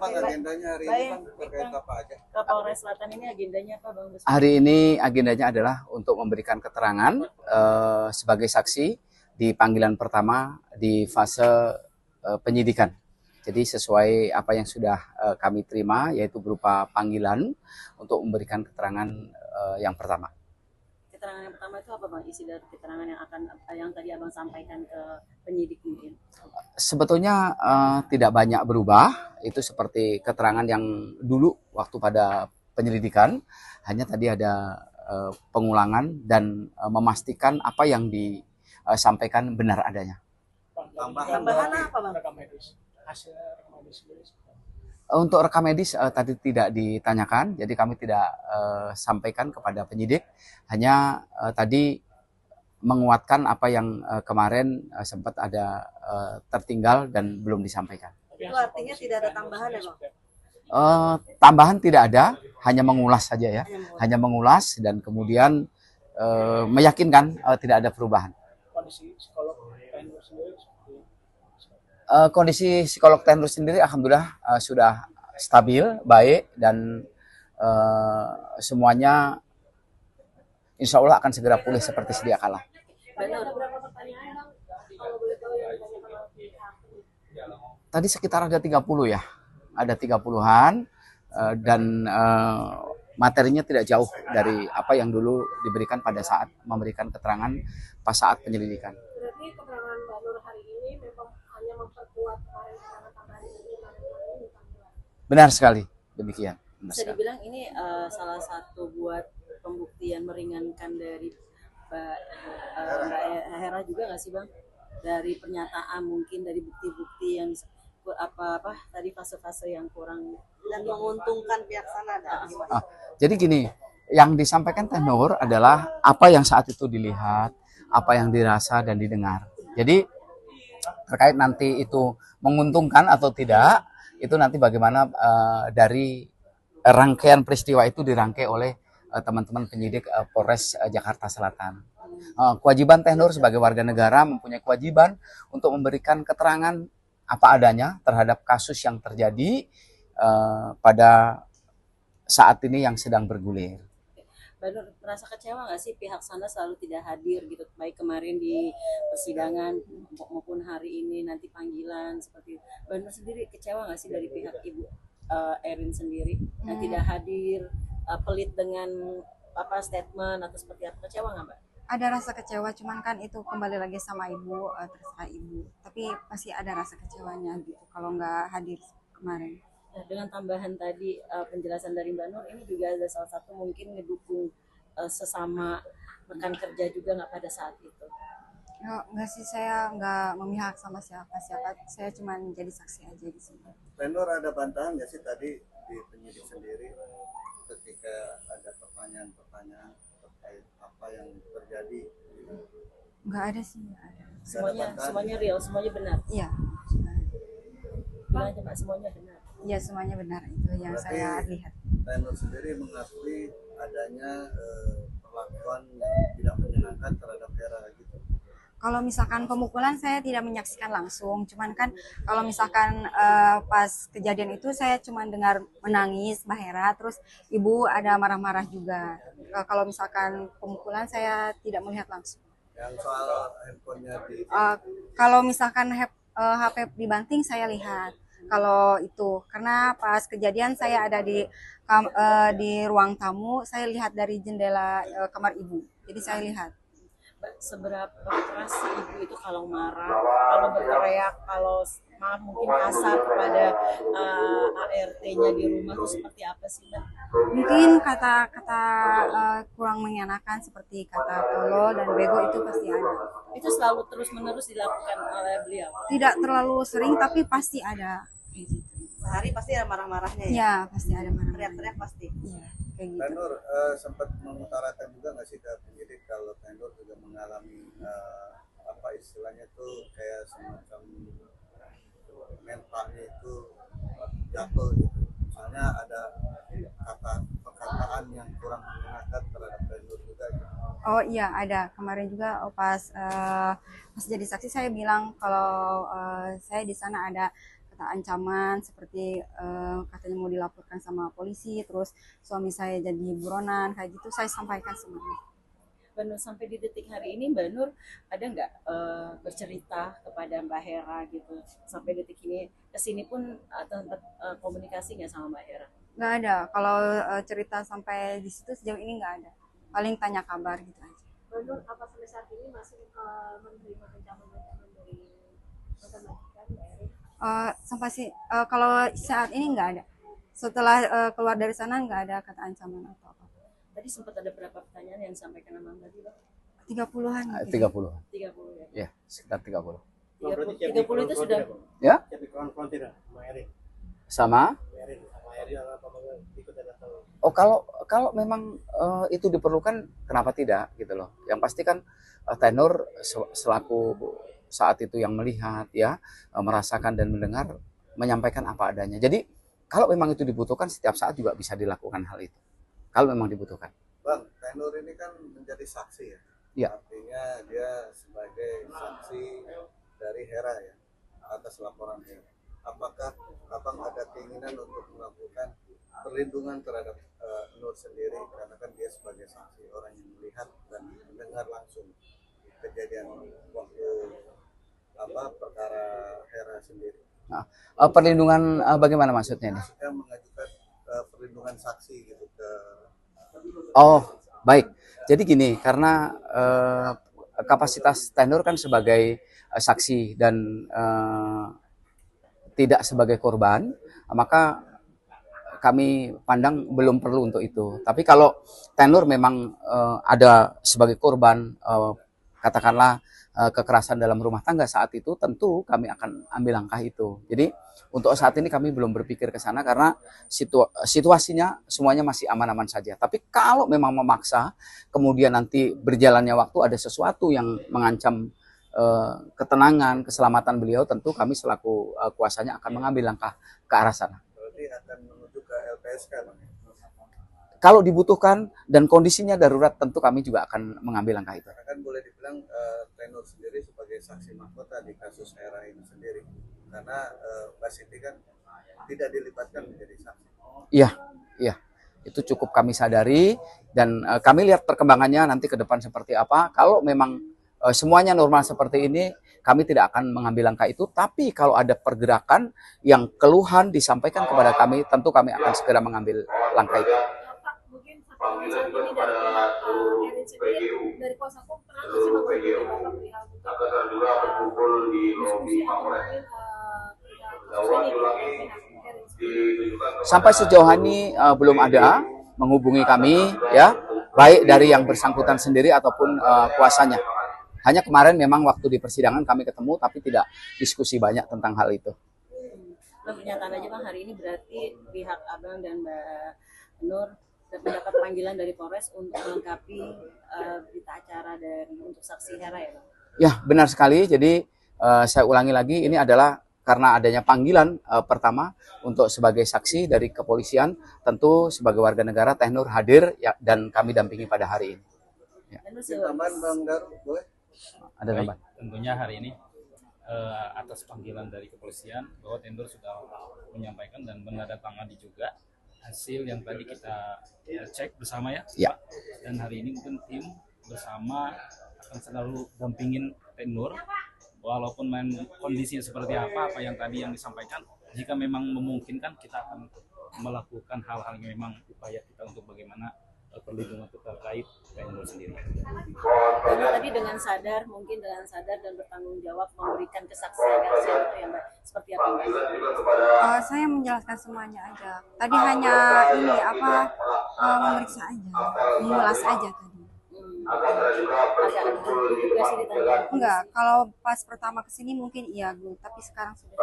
Bang, agendanya hari ini Bang terkait apa aja? Kapolres Selatan ini agendanya apa Bang? Hari ini agendanya adalah untuk memberikan keterangan sebagai saksi di panggilan pertama di fase penyidikan. Jadi sesuai apa yang sudah kami terima, yaitu berupa panggilan untuk memberikan keterangan yang pertama. Keterangan yang pertama itu apa Bang? Isi dari keterangan yang tadi Abang sampaikan ke penyidik mungkin? Sebetulnya tidak banyak berubah. Itu seperti keterangan yang dulu waktu pada penyelidikan. Hanya tadi ada pengulangan dan memastikan apa yang disampaikan benar adanya. Tambahan apa Bang? Hasil rekam medis sendiri. Untuk rekam medis tadi tidak ditanyakan, jadi kami tidak sampaikan kepada penyidik, hanya tadi menguatkan apa yang kemarin sempat ada tertinggal dan belum disampaikan. Itu artinya tidak ada tambahan ya Bang? Tambahan tidak ada, hanya mengulas saja ya, hanya mengulas dan kemudian meyakinkan tidak ada perubahan. Kondisi psikolog Tenur sendiri Kondisi psikolog Tenur sendiri alhamdulillah sudah stabil, baik, dan semuanya insya Allah akan segera pulih seperti sedia kala. Tadi sekitar ada 30 ya, ada 30-an dan materinya tidak jauh dari apa yang dulu diberikan pada saat memberikan keterangan pas saat penyelidikan. Berarti keterangan Mbak Nur hari ini memang hanya memperkuat keterangan tambahan ini. Benar sekali, demikian. Bisa dibilang ini salah satu buat pembuktian meringankan dari Mbak Hera juga nggak sih Bang? Dari pernyataan mungkin dari bukti-bukti yang apa tadi fase-fase yang kurang dan menguntungkan pihak sana. Jadi gini, yang disampaikan Tenur adalah apa yang saat itu dilihat, apa yang dirasa dan didengar. Jadi terkait nanti itu menguntungkan atau tidak, itu nanti bagaimana dari rangkaian peristiwa itu dirangkai oleh teman-teman penyidik Polres Jakarta Selatan. Kewajiban Tenur sebagai warga negara mempunyai kewajiban untuk memberikan keterangan apa adanya terhadap kasus yang terjadi pada saat ini yang sedang bergulir. Mbak merasa kecewa nggak sih pihak sana selalu tidak hadir gitu, baik kemarin di persidangan maupun hari ini nanti panggilan seperti itu. Mbak sendiri kecewa nggak sih dari pihak Ibu Erin sendiri yang tidak hadir, pelit dengan apa statement atau seperti apa, kecewa nggak Mbak? Ada rasa kecewa, cuman kan itu kembali lagi sama ibu, terserah ibu. Tapi pasti ada rasa kecewanya gitu kalau nggak hadir kemarin. Nah, dengan tambahan tadi penjelasan dari Mbak Nur, ini juga ada salah satu mungkin ngedukung sesama rekan kerja juga nggak pada saat itu? Nggak sih, saya nggak memihak sama siapa-siapa. Saya cuma jadi saksi aja di sini. Tenur ada bantahan nggak sih tadi di penyidik sendiri ketika ada pertanyaan-pertanyaan terkait apa yang terjadi? Nggak ada sih, nggak ada. Semuanya real, semuanya benar. Iya. Bilang aja Mbak, semuanya benar. Iya, semuanya benar, itu yang Berarti saya lihat. Tenur sendiri mengakui adanya perlakuan yang tidak menyenangkan terhadap Hera gitu. Kalau misalkan pemukulan saya tidak menyaksikan langsung, cuman kan kalau misalkan pas kejadian itu saya cuma dengar menangis Mbak Hera, terus ibu ada marah-marah juga. Kalau misalkan pemukulan saya tidak melihat langsung. Yang soal handphonenya kalau misalkan HP dibanting saya lihat. Kalau itu karena pas kejadian saya ada di ruang tamu, saya lihat dari jendela kamar ibu, jadi saya lihat. Seberapa keras ibu itu kalau marah, kalau berteriak, kalau maaf mungkin kasar kepada ART-nya di rumah itu seperti apa sih Mbak? Mungkin kata-kata kurang mengenakan seperti kata tolol dan bego itu pasti ada. Itu selalu terus-menerus dilakukan oleh beliau? Tidak terlalu sering tapi pasti ada. Sehari pasti ada marah-marahnya ya? Iya, pasti ada marah-marah. Teriak-teriak pasti? Iya, kayak gitu. Tenur sempat mengutarakan juga nggak sih ke penyidik kalau Tenur juga mengalami apa istilahnya tuh kayak semacam mentalnya itu jatuh gitu. Misalnya ada perkataan yang kurang menyenangkan terhadap Tenur juga gitu. Oh iya, ada. Kemarin juga pas jadi saksi saya bilang kalau saya di sana ada kata ancaman seperti katanya mau dilaporkan sama polisi, terus suami saya jadi buronan kayak gitu, saya sampaikan semuanya. Mbak Nur, sampai di detik hari ini Mbak Nur ada nggak bercerita kepada Mbak Hera gitu, sampai detik ini kesini pun tempat komunikasi nggak sama Mbak Hera? Nggak ada, kalau cerita sampai di situ sejauh ini nggak ada, paling tanya kabar gitu aja. Mbak Nur, apa sampai saat ini masih menerima ancaman-ancaman dari mantan majikan Mbak Erin? Kalau saat ini nggak ada, setelah keluar dari sana nggak ada kata ancaman atau apa. Tadi sempat ada berapa pertanyaan yang disampaikan sama Mbak Dila? 30-an. 30. 30 ya? Ya, sekitar 30. 30 itu sudah Ya, Tapi kawan-kawan tidak, Mbak Erin. sama. Mbak Erin, Mbak Erin apa ikut atau Oh, kalau memang itu diperlukan, kenapa tidak gitu loh. Yang pasti kan tenor selaku saat itu yang melihat ya, merasakan dan mendengar, menyampaikan apa adanya. Jadi kalau memang itu dibutuhkan, setiap saat juga bisa dilakukan hal itu. Kalau memang dibutuhkan. Bang, Tenur ini kan menjadi saksi ya. Iya. Artinya dia sebagai saksi dari Hera ya, atas laporan Hera. Apakah Abang ada keinginan untuk melakukan perlindungan terhadap Nur sendiri, karena kan dia sebagai saksi, orang yang melihat dan mendengar langsung kejadian waktu perkara Hera sendiri. Nah, perlindungan bagaimana maksudnya nih? Maksudnya mengajukan perlindungan saksi gitu ke. Oh, baik. Jadi gini, karena kapasitas tenor kan sebagai saksi dan tidak sebagai korban, maka kami pandang belum perlu untuk itu. Tapi kalau tenor memang ada sebagai korban, katakanlah kekerasan dalam rumah tangga saat itu, tentu kami akan ambil langkah itu. Jadi untuk saat ini kami belum berpikir ke sana karena situasinya semuanya masih aman-aman saja. Tapi kalau memang memaksa, kemudian nanti berjalannya waktu ada sesuatu yang mengancam ketenangan, keselamatan beliau, tentu kami selaku kuasanya akan mengambil langkah ke arah sana. Berarti akan menuju ke LPSK, Bang. Kalau dibutuhkan dan kondisinya darurat, tentu kami juga akan mengambil langkah itu. Karena kan boleh dibilang Tenur sendiri sebagai saksi mahkota di kasus Hera ini sendiri. Karena Mbak Siti kan tidak dilibatkan menjadi saksi. Iya, itu cukup kami sadari dan kami lihat perkembangannya nanti ke depan seperti apa. Kalau memang semuanya normal seperti ini, kami tidak akan mengambil langkah itu. Tapi kalau ada pergerakan yang keluhan disampaikan kepada kami, tentu kami akan segera mengambil langkah itu. Pak, mungkin sampai saat ini dari pihak Erin sendiri, dari kuasa hukum pernah nggak sih menghubungi Bapak perihal untuk diskusi atau mungkin kasus ini dengan pihak Erin sendiri? Sampai sejauh ini belum ada menghubungi kami, ya, baik dari yang bersangkutan sendiri ataupun kuasanya. Hanya kemarin memang waktu di persidangan kami ketemu, tapi tidak diskusi banyak tentang hal itu. Nah, pernyataan aja Bang, hari ini berarti pihak Abang dan Mbak Nur mendapat panggilan dari Polres untuk melengkapi berita acara untuk saksi Hera ya Bang? Ya, benar sekali. Jadi saya ulangi lagi, ini adalah karena adanya panggilan pertama untuk sebagai saksi dari kepolisian, tentu sebagai warga negara Teh Nur hadir ya, dan kami dampingi pada hari ini. Ya. Tambahan Bang Daru, boleh? Ada Baik, tambahan? tentunya hari ini atas panggilan dari kepolisian bahwa Tenor sudah menyampaikan dan menandatangani juga hasil yang tadi kita cek bersama ya, Ya. Pak. Dan hari ini mungkin tim bersama akan selalu dampingin Tenor walaupun kondisinya seperti apa yang tadi yang disampaikan, jika memang memungkinkan kita akan melakukan hal-hal yang memang upaya kita untuk bagaimana perlindungan terkait Tenor sendiri. Karena tadi dengan sadar dan bertanggung jawab memberikan kesaksian itu ya Mbak, seperti apa Mbak? Saya menjelaskan semuanya aja. Tadi hanya memeriksa aja, mengulas aja tadi. Agak juga sih ditanya. Enggak, kalau pas pertama kesini mungkin iya Bu, tapi sekarang sudah.